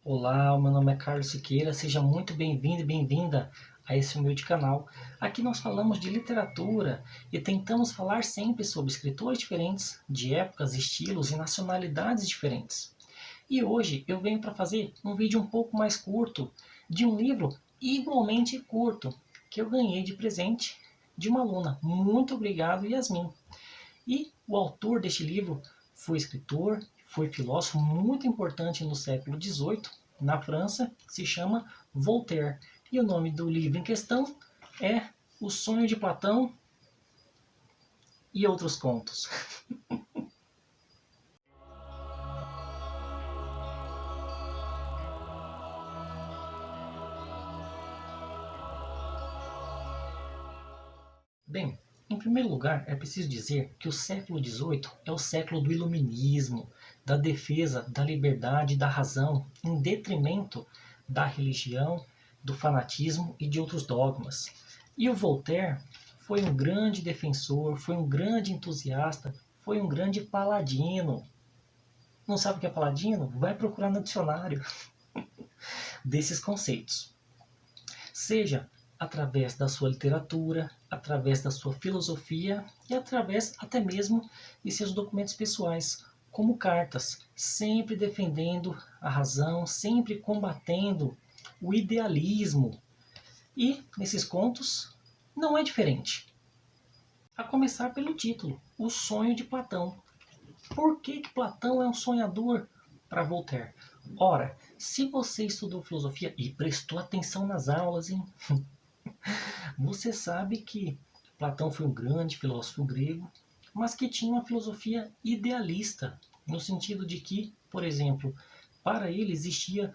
Olá, meu nome é Carlos Siqueira, seja muito bem-vindo e bem-vinda a esse humilde canal. Aqui nós falamos de literatura e tentamos falar sempre sobre escritores diferentes, de épocas, estilos e nacionalidades diferentes. E hoje eu venho para fazer um vídeo um pouco mais curto de um livro igualmente curto que eu ganhei de presente de uma aluna. Muito obrigado, Yasmin. E o autor deste livro foi escritor, foi filósofo muito importante no século XVIII, na França, se chama Voltaire. E o nome do livro em questão é O Sonho de Platão e Outros Contos. Bem, em primeiro lugar, é preciso dizer que o século XVIII é o século do iluminismo, da defesa da liberdade e da razão, em detrimento da religião, do fanatismo e de outros dogmas. E o Voltaire foi um grande defensor, foi um grande entusiasta, foi um grande paladino. Não sabe o que é paladino? Vai procurar no dicionário desses conceitos. Seja através da sua literatura, através da sua filosofia e através até mesmo de seus documentos pessoais, como cartas, sempre defendendo a razão, sempre combatendo o idealismo. E nesses contos não é diferente. A começar pelo título, O Sonho de Platão. Por que Platão é um sonhador para Voltaire? Ora, se você estudou filosofia e prestou atenção nas aulas, hein? Você sabe que Platão foi um grande filósofo grego, mas que tinha uma filosofia idealista, no sentido de que, por exemplo, para ele existia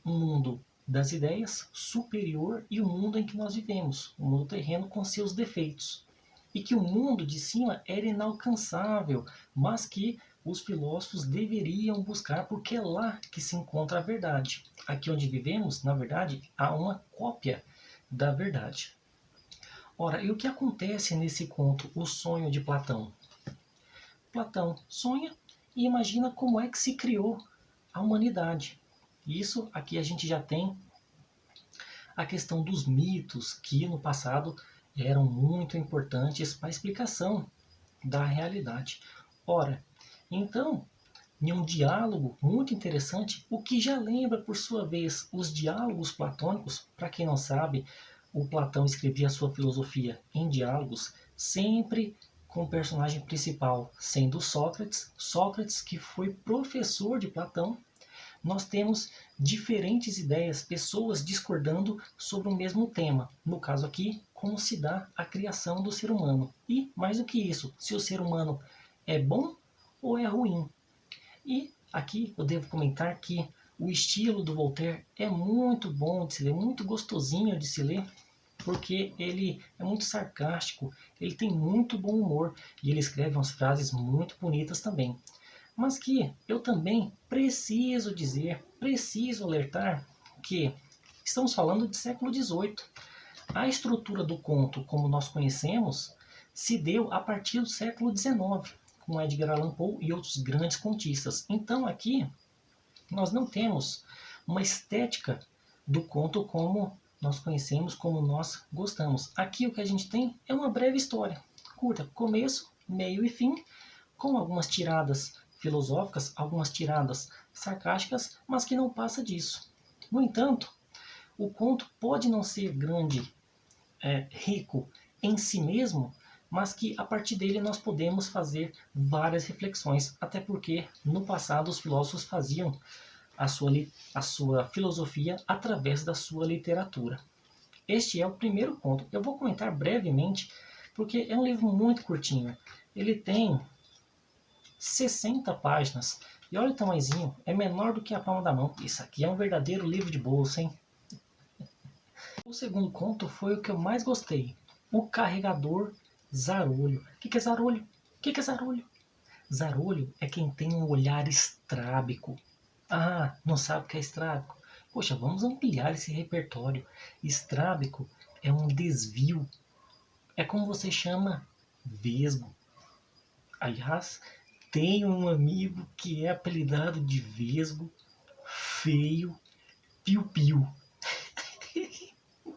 um mundo das ideias superior e o mundo em que nós vivemos, o mundo terreno com seus defeitos. E que o mundo de cima era inalcançável, mas que os filósofos deveriam buscar, porque é lá que se encontra a verdade. Aqui onde vivemos, na verdade, há uma cópia da verdade. Ora, e o que acontece nesse conto, O Sonho de Platão? Platão sonha e imagina como é que se criou a humanidade. Isso aqui a gente já tem a questão dos mitos, que no passado eram muito importantes para a explicação da realidade. Ora, então, em um diálogo muito interessante, o que já lembra, por sua vez, os diálogos platônicos. Para quem não sabe, o Platão escrevia a sua filosofia em diálogos, sempre com o personagem principal sendo Sócrates, Sócrates que foi professor de Platão. Nós temos diferentes ideias, pessoas discordando sobre o mesmo tema. No caso aqui, como se dá a criação do ser humano. E, mais do que isso, se o ser humano é bom ou é ruim. E aqui eu devo comentar que o estilo do Voltaire é muito bom de se ler, muito gostosinho de se ler, porque ele é muito sarcástico, ele tem muito bom humor e ele escreve umas frases muito bonitas também. Mas que eu também preciso dizer, preciso alertar que estamos falando de século XVIII. A estrutura do conto, como nós conhecemos, se deu a partir do século XIX, com Edgar Allan Poe e outros grandes contistas. Então aqui nós não temos uma estética do conto como nós conhecemos, como nós gostamos. Aqui o que a gente tem é uma breve história, curta, começo, meio e fim, com algumas tiradas filosóficas, algumas tiradas sarcásticas, mas que não passa disso. No entanto, o conto pode não ser grande, rico em si mesmo, mas que a partir dele nós podemos fazer várias reflexões, até porque no passado os filósofos faziam a sua filosofia através da sua literatura. Este é o primeiro conto. Eu vou comentar brevemente, porque é um livro muito curtinho. Ele tem 60 páginas. E olha o tamanhozinho, é menor do que a palma da mão. Isso aqui é um verdadeiro livro de bolsa, hein? O segundo conto foi o que eu mais gostei. O Carregador Zarolho. O que é zarolho? O que é zarolho? Zarolho é quem tem um olhar estrábico. Ah, não sabe o que é estrábico? Poxa, vamos ampliar esse repertório. Estrábico é um desvio. É como você chama vesgo. Aliás, tenho um amigo que é apelidado de vesgo, feio piu-piu. O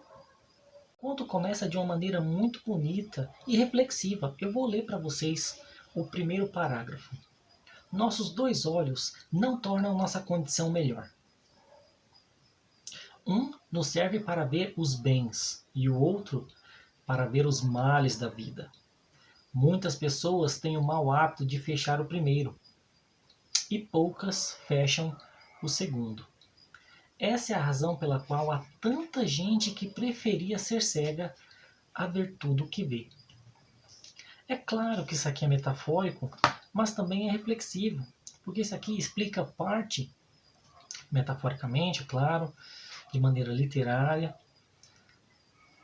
conto começa de uma maneira muito bonita e reflexiva. Eu vou ler para vocês o primeiro parágrafo. Nossos dois olhos não tornam nossa condição melhor. Um nos serve para ver os bens e o outro para ver os males da vida. Muitas pessoas têm o mau hábito de fechar o primeiro e poucas fecham o segundo. Essa é a razão pela qual há tanta gente que preferia ser cega a ver tudo o que vê. É claro que isso aqui é metafórico, mas também é reflexivo, porque isso aqui explica parte, metaforicamente, claro, de maneira literária,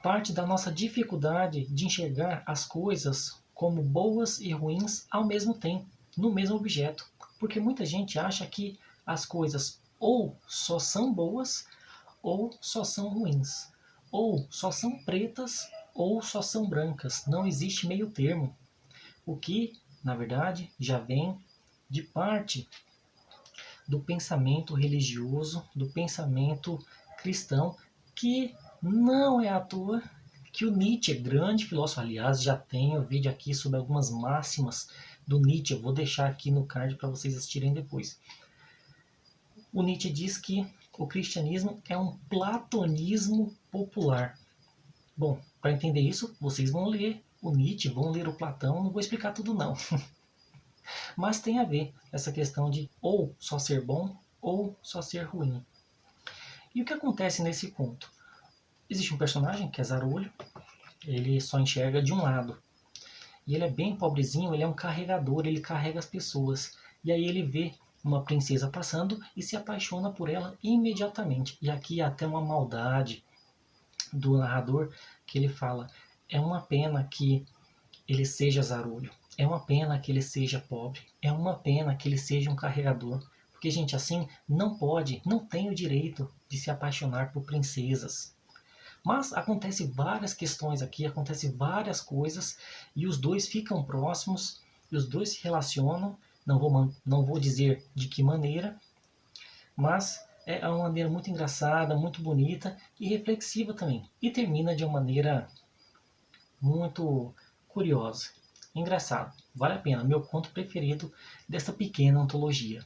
parte da nossa dificuldade de enxergar as coisas como boas e ruins ao mesmo tempo, no mesmo objeto. Porque muita gente acha que as coisas ou só são boas ou só são ruins. Ou só são pretas ou só são brancas. Não existe meio termo. O que, na verdade, já vem de parte do pensamento religioso, do pensamento cristão, que não é à toa que o Nietzsche, grande filósofo, aliás, já tenho vídeo aqui sobre algumas máximas do Nietzsche, eu vou deixar aqui no card para vocês assistirem depois. O Nietzsche diz que o cristianismo é um platonismo popular. Bom, para entender isso, vocês vão ler o Nietzsche, vão ler o Platão, não vou explicar tudo não. Mas tem a ver essa questão de ou só ser bom ou só ser ruim. E o que acontece nesse conto? Existe um personagem que é Zarolho, ele só enxerga de um lado. E ele é bem pobrezinho, ele é um carregador, ele carrega as pessoas. E aí ele vê uma princesa passando e se apaixona por ela imediatamente. E aqui há até uma maldade do narrador que ele fala: é uma pena que ele seja Zarolho, é uma pena que ele seja pobre, é uma pena que ele seja um carregador. Porque gente assim não pode, não tem o direito de se apaixonar por princesas. Mas acontece várias questões aqui, acontece várias coisas e os dois ficam próximos e os dois se relacionam. Não vou dizer de que maneira, mas é uma maneira muito engraçada, muito bonita e reflexiva também. E termina de uma maneira muito curiosa. Engraçado, vale a pena, meu conto preferido dessa pequena antologia.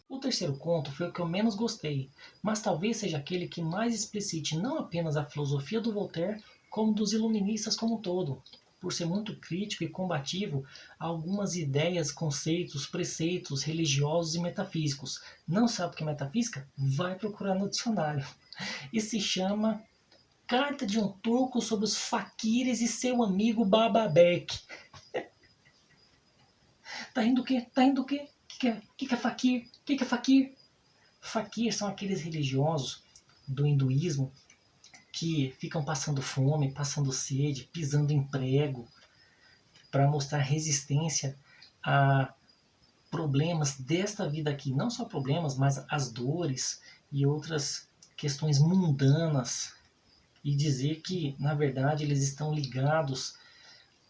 O terceiro conto foi o que eu menos gostei, mas talvez seja aquele que mais explicite não apenas a filosofia do Voltaire, como dos iluministas como um todo, por ser muito crítico e combativo a algumas ideias, conceitos, preceitos religiosos e metafísicos. Não sabe o que é metafísica? Vai procurar no dicionário. E se chama Carta de um Turco sobre os Faquires e seu amigo Bababek. Tá rindo o quê? Tá rindo o quê? Que é faquir? Que é faquir? Faquir são aqueles religiosos do hinduísmo que ficam passando fome, passando sede, pisando em prego, para mostrar resistência a problemas desta vida aqui. Não só problemas, mas as dores e outras questões mundanas. E dizer que, na verdade, eles estão ligados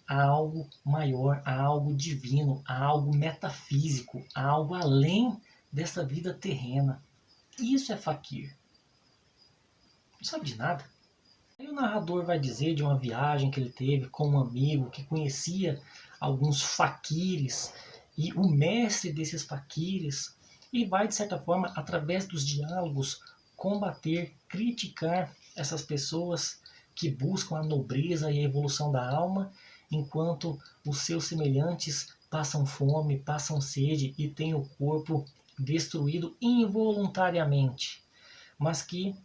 a algo maior, a algo divino, a algo metafísico, a algo além dessa vida terrena. Isso é faquir. Não sabe de nada. Aí o narrador vai dizer de uma viagem que ele teve com um amigo que conhecia alguns faquires e o mestre desses faquires, e vai, de certa forma, através dos diálogos, combater, criticar essas pessoas que buscam a nobreza e a evolução da alma, enquanto os seus semelhantes passam fome, passam sede e têm o corpo destruído involuntariamente. Mas que,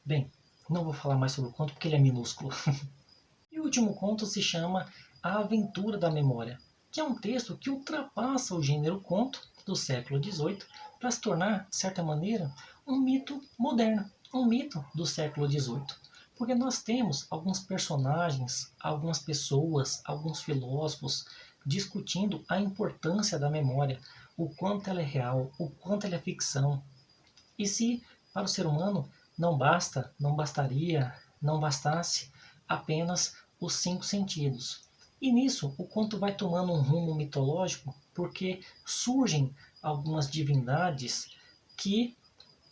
bem, não vou falar mais sobre o conto porque ele é minúsculo. E o último conto se chama A Aventura da Memória, que é um texto que ultrapassa o gênero conto do século XVIII para se tornar, de certa maneira, um mito moderno, um mito do século XVIII. Porque nós temos alguns personagens, algumas pessoas, alguns filósofos discutindo a importância da memória, o quanto ela é real, o quanto ela é ficção. E se para o ser humano não bastasse apenas os 5 sentidos. E nisso o conto vai tomando um rumo mitológico porque surgem algumas divindades que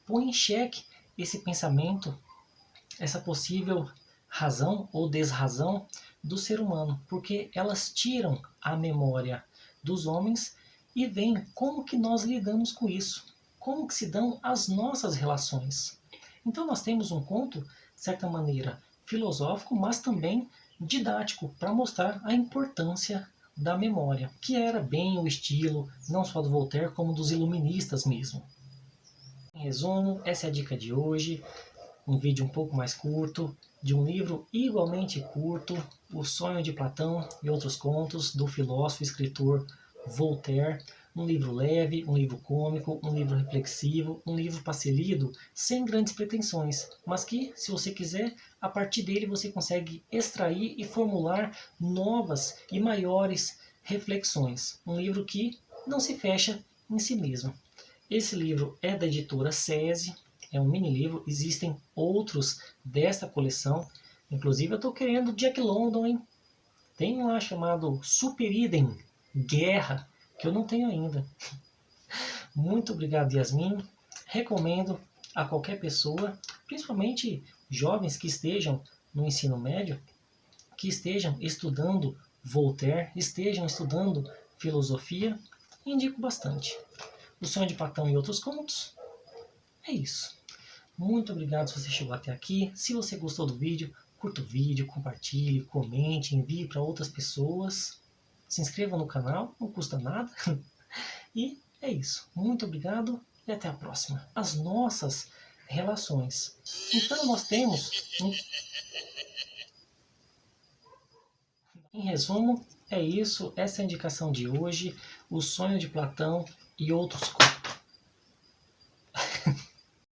põem em xeque esse pensamento, essa possível razão ou desrazão do ser humano, porque elas tiram a memória dos homens e veem como que nós lidamos com isso, como que se dão as nossas relações. Então nós temos um conto, de certa maneira, filosófico, mas também didático, para mostrar a importância da memória, que era bem o estilo, não só do Voltaire, como dos iluministas mesmo. Em resumo, essa é a dica de hoje, um vídeo um pouco mais curto, de um livro igualmente curto, O Sonho de Platão e Outros Contos, do filósofo e escritor Voltaire. Um livro leve, um livro cômico, um livro reflexivo, um livro para ser lido sem grandes pretensões, mas que, se você quiser, a partir dele você consegue extrair e formular novas e maiores reflexões. Um livro que não se fecha em si mesmo. Esse livro é da editora SESI, é um mini livro, existem outros desta coleção, inclusive eu estou querendo Jack London, hein? Tem um lá chamado Super Idem, Guerra, que eu não tenho ainda. Muito obrigado, Yasmin. Recomendo a qualquer pessoa, principalmente jovens que estejam no ensino médio, que estejam estudando Voltaire, estejam estudando filosofia, indico bastante. O Sonho de Platão e Outros Contos. É isso. Muito obrigado se você chegou até aqui. Se você gostou do vídeo, curta o vídeo, compartilhe, comente, envie para outras pessoas. Se inscreva no canal, não custa nada. E é isso. Muito obrigado e até a próxima. As nossas relações. Então nós temos, em resumo, é isso. Essa é a indicação de hoje. O Sonho de Platão e Outros Contos.